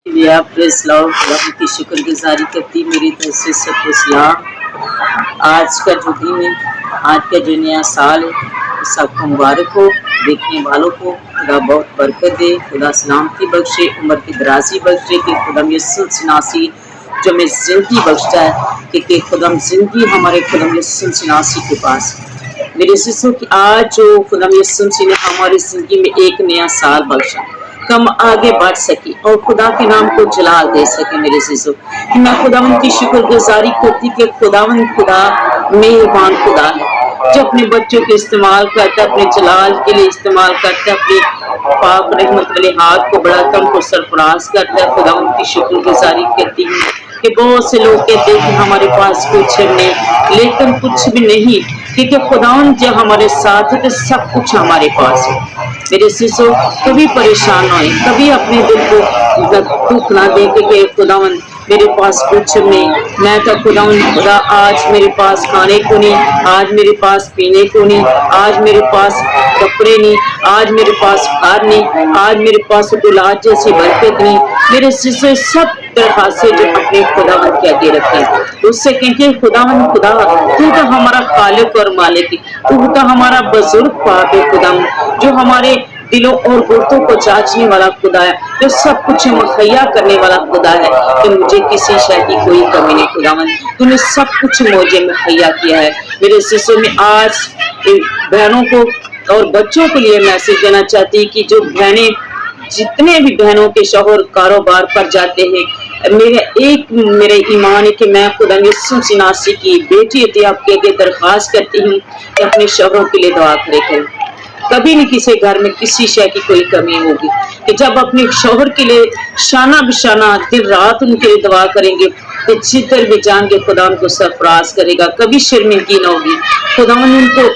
या प्रेस लाओ, खुदा की शुक्रगुजारी करती मेरी तरफ से सबको सलाम। आज का जो दिन है, आज का जो नया साल है, सबको मुबारक हो। देखने वालों को खुदा बहुत बरकत दे, खुदा सलामती बख्शे, उम्र की दराजी बख्शे कि खुदा यस्सु सिनासी जो हमें जिंदगी बख्शता है कि खुदा जिंदगी हमारे खुदा यस्सु सिनासी के पास। मेरे शिष्यों की आज जो खुदा यस्सु ने हमारी जिंदगी में एक नया साल बख्शा, कम आगे बढ़ सके और खुदा के नाम को जलाल दे सके। मेरे शिशु कि मैं खुदावन की शुक्रगुजारी करती कि खुदावन खुदा मेहरबान खुदा है जो अपने बच्चों के इस्तेमाल करता है, अपने जलाल के लिए इस्तेमाल करता है, अपने पाक रहमत वाले हाथ को बढ़ाता है, उनको सरफराज करता है। खुदावन की शुक्रगुजारी करती हूँ कि बहुत से लोग कहते हैं कि हमारे पास कुछ नहीं, लेकिन कुछ भी नहीं, क्योंकि खुदावन जो हमारे साथ है तो सब कुछ हमारे पास है। मेरे शिशु कभी परेशान ना हो, कभी अपने दिल को दुख ना दे कि खुदावन मेरे पास कुछ नहीं, मैं तो खुदा आज मेरे पास खाने को नहीं, आज मेरे पास पीने को नहीं, आज मेरे पास कपड़े नहीं, आज मेरे पास घर नहीं, आज मेरे पास औलाद जैसी बरकत नहीं। मेरे शिशु सब तरह से जो अपने खुदावन के आगे रखे, उससे कहेंगे खुदावन खुदा तू तो हमारा खालिक और मालिक है, तू तो हमारा बुजुर्ग पाप है खुदावन, जो हमारे दिलों और गुर्दों को जांचने वाला खुदा है, जो सब कुछ मुहैया करने वाला खुदा है कि मुझे किसी शय की कोई कमी नहीं। खुदावन तूने सब कुछ मुझे मुहैया किया है। मेरे शिष्यों में आज बहनों को और बच्चों के लिए मैसेज देना चाहती कि जो बहनें, जितने भी बहनों के शौहर कारोबार पर जाते हैं, मेरे ईमान है कि मैं खुदा यस्सु सिनासी की बेटी थी आपके आगे दरख्वास्त करती हूँ कि अपने शौहरों के लिए दुआ करें। कभी नहीं किसी घर में किसी शय की कोई कमी होगी कि जब अपने शौहर के लिए शाना बिशाना दिन रात उनके लिए दुआ करेंगे तो जिधर भी जाएंगे खुदा उनको सरफराज करेगा, कभी शर्मिंदगी ना होगी। खुदा उनको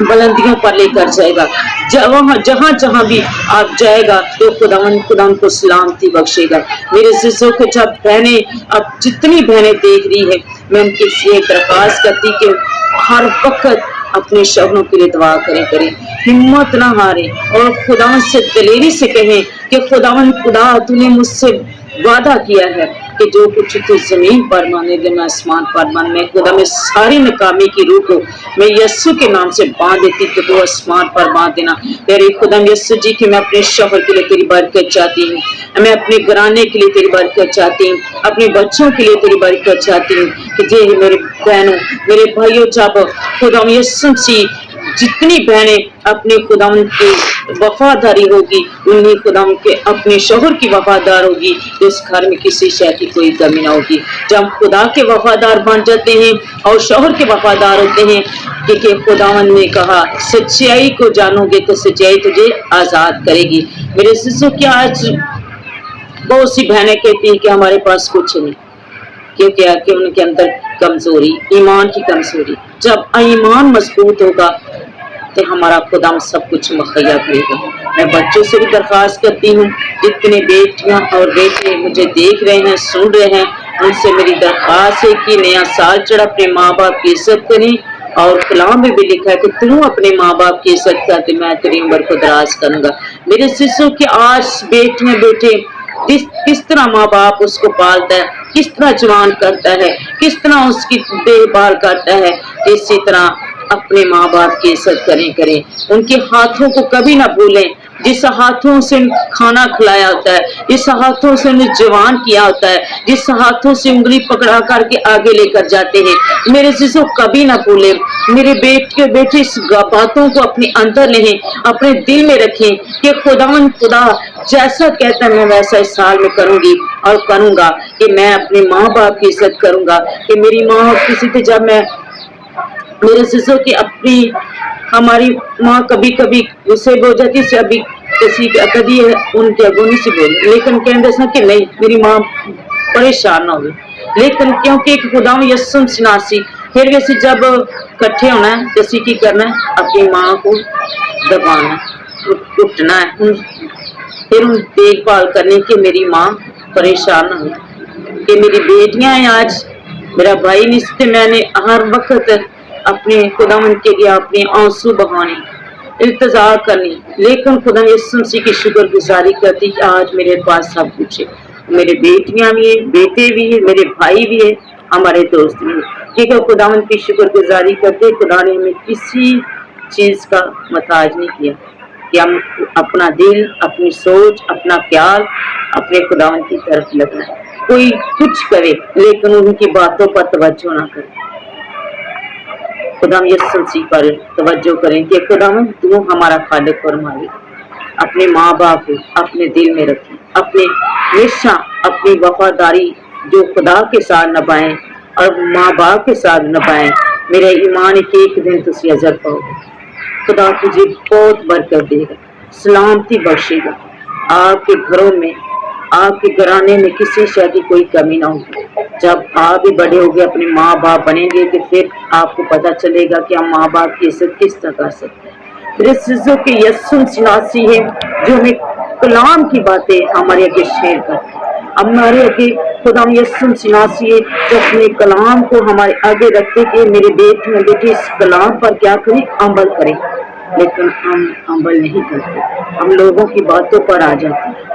बुलंदियों पर लेकर जाएगा, जहाँ जहाँ भी आप जाएगा तो खुदा उनको सलामती बख्शेगा। मेरे शिष्यों को जब बहनें, अब जितनी बहनें देख रही है, मैं उनके लिए दरख्वास्त करती कि हर वक्त अपने शौहरों के लिए दुआ करें, हिम्मत ना हारे और खुदा से दलेरी से कहें कि खुदावन खुदा तूने मुझसे वादा किया है कि जो कुछ तू जमीन पर मांगेगा मैं आसमान पर मान। मैं खुदा में सारी नाकामी की रूह को मैं यस्सु के नाम से बांध देती कि तू आसमान पर बांध देना। तेरे खुदा यस्सु जी की मैं अपने शौहर के लिए तेरी बरकत चाहती हूँ, मैं अपने घराने के लिए तेरी बरकत चाहती हूँ, अपने बच्चों के लिए तेरी बरकत चाहती हूँ कि जे मेरे बहनों मेरे भाइयों, जब खुदा यस्सु जी जितनी बहनें अपने खुदावन की वफादारी होगी, उन्हीं खुदावन के अपने शौहर की वफादार होगी, इस घर में किसी शय की कोई कमी ना होगी। जब हम खुदा के वफादार बन जाते हैं और शौहर के वफादार होते हैं, क्योंकि खुदावन ने कहा सच्चाई को जानोगे तो सच्चाई तुझे आजाद करेगी। मेरे शिशु की आज बहुत सी बहनें कहती हैं कि हमारे पास कुछ नहीं, क्योंकि उनके अंदर कमजोरी, ईमान की कमजोरी। जब ईमान मजबूत होगा तो हमारा खुदा सब कुछ मुहैया करेगा। मैं बच्चों से भी दरख्वास्त करती हूँ, जितने बेटियां और बेटे मुझे देख रहे हैं, सुन रहे हैं, उनसे मेरी दरख्वास्त है कि नया साल चढ़ा अपने माँ बाप की इज्जत करें। और कलाम में भी लिखा है कि तू अपने माँ बाप की इज्जत कर तो मैं तेरी उम्र को दराज करूंगा। मेरे शिशु की आज बेटियां बेटे किस तरह माँ बाप उसको पालता है, किस तरह जवान करता है, किस तरह उसकी देखभाल करता है, इसी तरह अपने माँ बाप की इज्जत करें। उनके हाथों को कभी ना भूलें, जिस हाथों से खाना खिलाया होता है, जिस हाथों से उन्हें जवान किया होता है, जिस हाथों से उंगली पकड़ा करके आगे लेकर जाते हैं, मेरे शिशु कभी ना भूले। मेरे बेटे इस बातों को अपने अंदर लें, अपने दिल में रखें कि खुदावन खुदा जैसा कहता है मैं वैसा इस साल में करूंगी और करूंगा कि मैं अपने माँ बाप की इज्जत करूंगा। कि मेरी माँ किसी से, जब मैं मेरे शिशु की अपनी हमारी माँ कभी कभी गुस्से हो जाती है, अभी किसी कभी उनके अगुनी से बोल, लेकिन कहते कि नहीं मेरी माँ परेशान ना हो, लेकिन क्योंकि खुदा यस्सु सिनासी फिर वैसे जब इकट्ठे होना है तो की करना है, अपनी माँ को दबाना, उठना है, फिर उन देखभाल करने की मेरी माँ परेशान ना हो। कि मेरी बेटियां हैं, आज मेरा भाई नहीं, मैंने हर वक्त अपने खुदावन के लिए अपने आंसू बहाने, इल्तजा करनी, लेकिन खुदा यीशु मसीह की शुक्रगुजारी करती कि आज मेरे पास सब कुछ है। मेरे बेटियां भी हैं, बेटे भी हैं, मेरे भाई भी हैं, हमारे दोस्त भी हैं। क्योंकि खुदावन की शुक्रगुजारी करते खुदा ने हमें किसी चीज़ का मोहताज नहीं किया कि हम अपना दिल, अपनी सोच, अपना ख्याल अपने खुदावन की तरफ लगाए। कोई कुछ करे लेकिन उनकी बातों पर तवज्जो ना करे। खुदाम यीशु मसीह पर तवज्जो करें कि खुदावन तू हमारा खालिक और मालिक। अपने माँ बाप को अपने दिल में रखें, अपने हमेशा अपनी वफादारी जो खुदा के साथ निभाएं और माँ बाप के साथ निभाएं। मेरा ईमान है कि एक दिन तुझे अजर पाओगे। खुदा तुझे बहुत बरकत देगा, सलामती बख्शेगा। आपके घरों में, आपके घराने में किसी शय की कोई कमी ना होगी। जब आप भी बड़े होगे, अपने माँ बाप बनेंगे, तो फिर आपको पता चलेगा कि हम माँ बाप की इज्जत किस तरह कर सकते हैं। मेरे सिजों के यस्सु सिनासी है जो हमें कलाम की बातें हमारे आगे शेयर करते हैं। हमारे आगे खुदा यस्सु सिनासी है जो अपने कलाम को हमारे आगे रखते कि मेरे बेटे इस कलाम पर क्या करें, अमल करें। लेकिन हम अमल नहीं करते, हम लोगों की बातों पर आ जाते हैं।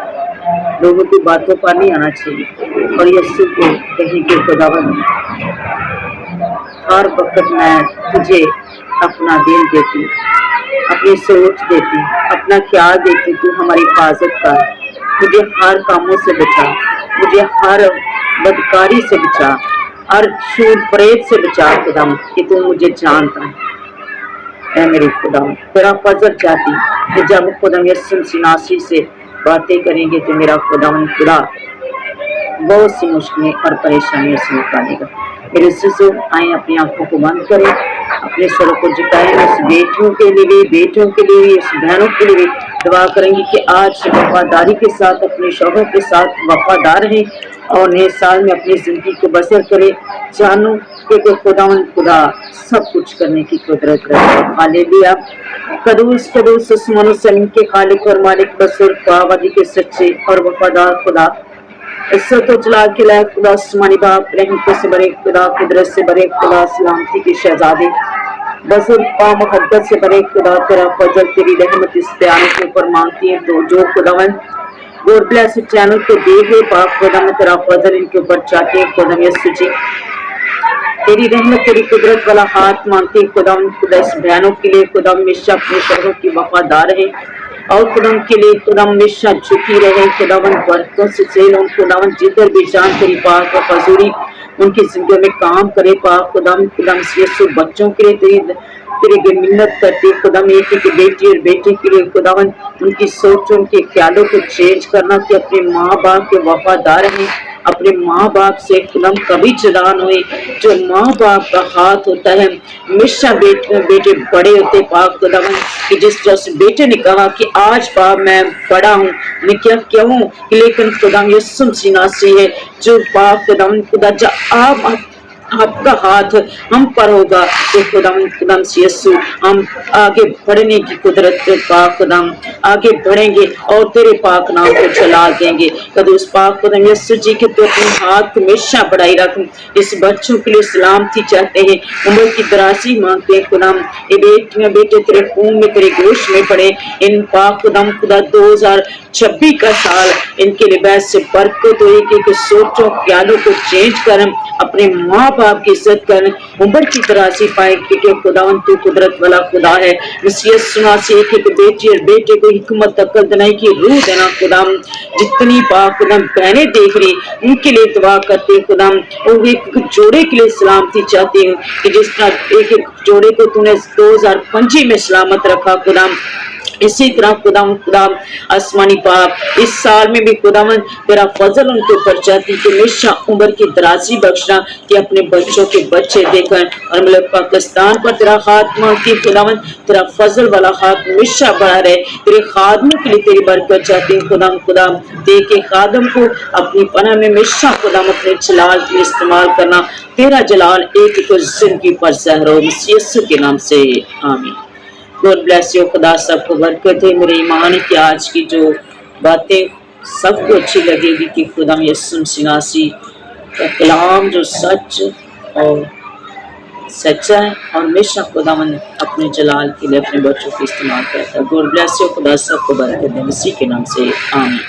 लोगों की बातों पर नहीं आना चाहिए। और यीशु को कहीं के खुदावन हर वक्त मैं तुझे अपना दिल देती, अपनी सोच देती, अपना ख्याल देती। तू हमारी हिफाजत कर, मुझे हर कामों से बचा, मुझे हर बदकारी से बचा, हर छूट फरेब से बचा खुदावन कि तू मुझे जानता है। ऐ मेरे खुदावन तेरा फजल चाहती कि जब खुदावन यीशु सिनासी से बातें करेंगे तो मेरा खुदावन खुदा बहुत सी मुश्किलें और परेशानियों से निकालेगा। मेरे शिशु आए अपनी आंखों को बंद करें, अपने सरों को झुकाएं। इस बेटियों के लिए, बेटों के लिए, इस बहनों के लिए दुआ करेंगे कि आज से वफादारी के साथ अपने शौहरों के साथ वफादार रहें और नए साल में अपनी जिंदगी को बसर करें। जानो कि खुदावन खुदा सब कुछ करने की कुदरत रखता है। हालेलुया। कदूस कदूस आसमानों ज़मीन के खालिक और मालिक बसर खुदावंदी के सच्चे और वफादार खुदा, इज्जत और जलाल के लायक खुदा, आसमानी बाप, रहमत से बड़े खुदा, कुदरत से बड़े खुदा, सलामती के शहजादे, बसर पा मोहब्बत से बड़े खुदा, तेरा फजल तेरी रहमत इस बयान के ऊपर मांगती है। तो जो खुदावन गॉड ब्लेस चैनल को देख रहे पाक खुदा में तेरा फजल इनके ऊपर चाहते हैं। खुदा यीशु जी तेरी रहमत तेरी कुदरत वाला हाथ मांगते खुदा इस बयानों के लिए। खुदा हमेशा अपने शहरों की वफादार रहे और खुदा के लिए खुदा हमेशा झुकी रहे। खुदावन बरकतों से सेल उन खुदावन जिधर भी जान तेरी पाक और फजूरी उनकी जिंदगी में काम करे पाक खुदा यीशु बच्चों के लिए तेरी मिन्नत करते खुदा में एक बेटी और बेटे के लिए खुदावन उनकी सोच उनके ख्यालों को चेंज करना कि अपने माँ बाप के वफादार रहें, अपने माँ बाप से खुदम कभी जुदा न हुए। जो माँ बाप का हाथ होता है हमेशा बेटे बड़े होते पाक खुदावन कि जिस तरह से बेटे ने कहा कि आज पाप मैं बड़ा हूँ, मैं क्या क्यों, लेकिन खुदा यीशु मसीह नासरी है जो पाक खुदा जब आप आपका हाथ हम पर होगा तो खुदाम यीशु हम आगे बढ़ने की कुदरत पाक खुदाम आगे बढ़ेंगे और तेरे पाक नाम को चला देंगे। कभी उस पाक खुदाम यीशु जी के तो अपने हाथ हमेशा बढ़ाई रख। इस बच्चों के लिए सलामती चाहते हैं, उम्र की दराजी मांगते हैं खुदाम। ये बेटियां बेटे तेरे खून में तेरे गोश्त में पड़े। इन पाक खुदाम खुदा 2026 का साल इनके लिबास से बरकत हो, एक सोचों ख्यालों को चेंज कर अपने माँ बाप की इज्जत कर उम्र की तरासी पाए कि खुदावन तू कुदरत वाला खुदा है। सुना से एक बेटी और बेटे को हिकमत अक्ल दिलाई की रूह देना खुदाम। जितनी पाक खुदाम बहनें देख रही उनके लिए दुआ करते खुदाम। और एक जोड़े के लिए सलामती चाहती हूँ कि जिस तरह एक जोड़े को तूने 2025 में सलामत रखा खुदाम, इसी तरह खुदाम आसमानी पाप इस साल में भी खुदावन तेरा फजल उनके ऊपर चाहती कि हमेशा उम्र की दराजी बख्शना कि अपने बच्चों के बच्चे देकर और मतलब पाकिस्तान पर तेरा हाथ मांगती खुदावन तेरा फजल वाला हाथ हमेशा बढ़ा रहे। तेरे खादमों के लिए तेरी बरकत चाहती हूँ खुदाम दे के खादम को अपनी पनाह में हमेशा खुदाम अपने जलाल के इस्तेमाल करना। तेरा जलाल एक जिंदगी पर सहरो यीशु के नाम से आमीन। God bless you. खुदा सबको बरकत है। मेरे ईमान है कि आज की जो बातें सबको अच्छी लगेगी कि खुदा यीशु सिनासी का कलाम जो सच और सच्चा है और हमेशा खुदावन अपने जलाल के लिए अपने बच्चों को इस्तेमाल करता है। God bless you. खुदा सबको बरकत है। इसी के नाम से आमीन।